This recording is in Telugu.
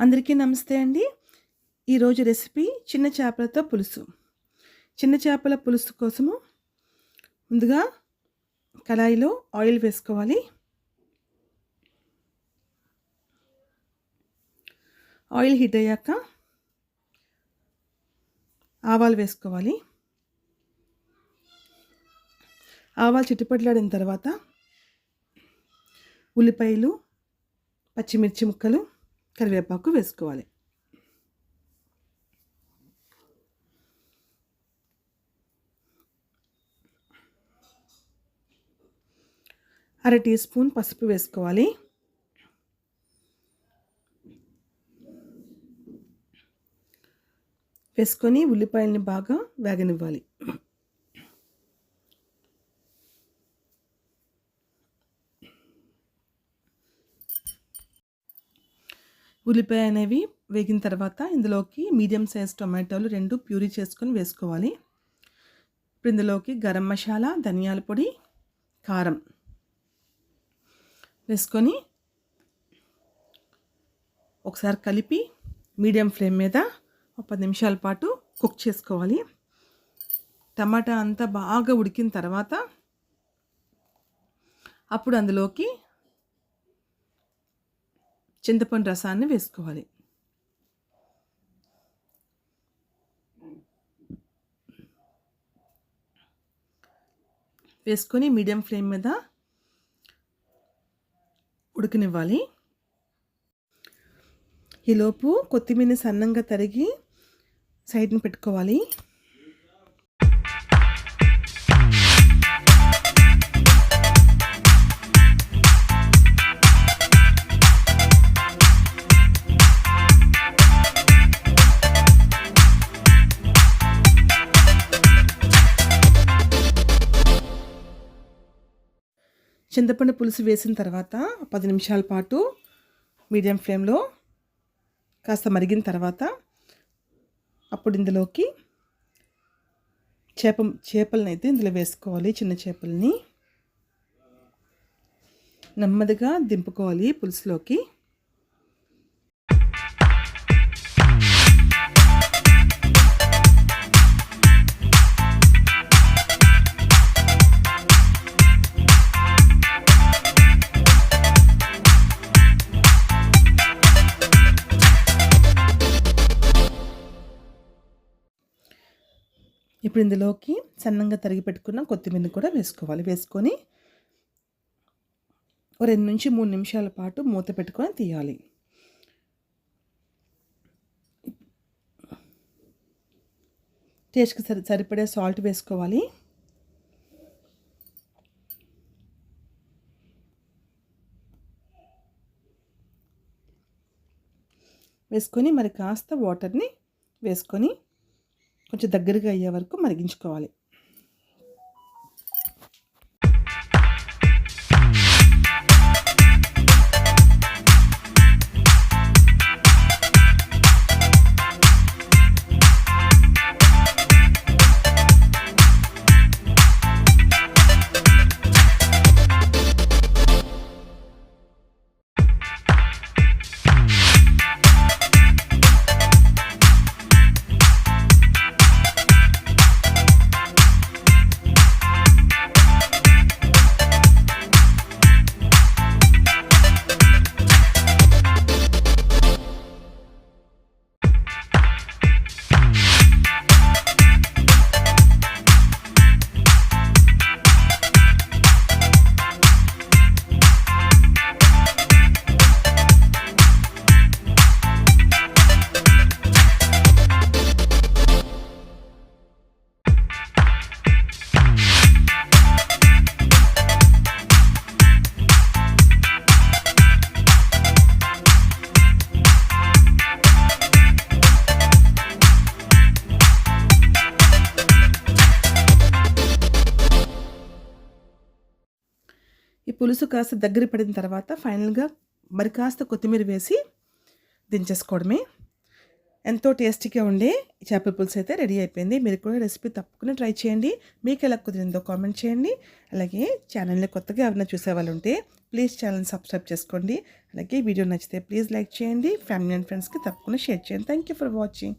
అందరికీ నమస్తే అండి. ఈరోజు రెసిపీ చిన్న చేపలతో పులుసు. చిన్న చేపల పులుసు కోసము ముందుగా కడాయిలో ఆయిల్ వేసుకోవాలి. ఆయిల్ హీట్ అయ్యాక ఆవాలు వేసుకోవాలి. ఆవాలు చిట్టుపట్లాడిన తర్వాత ఉల్లిపాయలు, పచ్చిమిర్చి ముక్కలు, కరివేపాకు వేసుకోవాలి. అర టీ స్పూన్ పసుపు వేసుకోవాలి. వేసుకొని ఉల్లిపాయల్ని బాగా వేగనివ్వాలి. ఉల్లిపాయ అనేవి వేగిన తర్వాత ఇందులోకి మీడియం సైజ్ టొమాటోలు 2 ప్యూరీ చేసుకొని వేసుకోవాలి. ఇప్పుడు ఇందులోకి గరం మసాలా, ధనియాల పొడి, కారం వేసుకొని ఒకసారి కలిపి మీడియం ఫ్లేమ్ మీద ఒక 10 నిమిషాల పాటు కుక్ చేసుకోవాలి. టమాటా అంతా బాగా ఉడికిన తర్వాత అప్పుడు అందులోకి చింతపండు రసాన్ని వేసుకోవాలి. వేసుకొని మీడియం ఫ్లేమ్ మీద ఉడకనివ్వాలి. ఈలోపు కొత్తిమీర సన్నంగా తరిగి సైడ్ని పెట్టుకోవాలి. చింతపండు పులుసు వేసిన తర్వాత 10 నిమిషాల పాటు మీడియం ఫ్లేమ్లో కాస్త మరిగిన తర్వాత అప్పుడు ఇందులోకి చేపలను అయితే ఇందులో వేసుకోవాలి. చిన్న చేపల్ని నెమ్మదిగా దింపుకోవాలి పులుసులోకి. ఇప్పుడు ఇందులోకి సన్నంగా తరిగి పెట్టుకున్న కొత్తిమీర కూడా వేసుకోవాలి. వేసుకొని 2 నుంచి 3 నిమిషాల పాటు మూత పెట్టుకొని తీయాలి. టేస్ట్కి సరిపడే సాల్ట్ వేసుకోవాలి. వేసుకొని మరి కాస్త వాటర్ని వేసుకొని కొంచెం దగ్గరగా అయ్యే వరకు మరిగించుకోవాలి. ఈ పులుసు కాస్త దగ్గర పడిన తర్వాత ఫైనల్గా మరి కాస్త కొత్తిమీర వేసి దించేసుకోవడమే. ఎంతో టేస్టీగా ఉండే చేపల పులుసు అయితే రెడీ అయిపోయింది. మీరు కూడా రెసిపీ తప్పకుండా ట్రై చేయండి. మీకు ఎలా కుదిరిందో కామెంట్ చేయండి. అలాగే ఛానల్ని కొత్తగా ఎవరైనా చూసేవాళ్ళు ఉంటే ప్లీజ్ ఛానల్ని సబ్స్క్రైబ్ చేసుకోండి. అలాగే వీడియో నచ్చితే ప్లీజ్ లైక్ చేయండి. ఫ్యామిలీ అండ్ ఫ్రెండ్స్కి తప్పకుండా షేర్ చేయండి. Thank you for watching.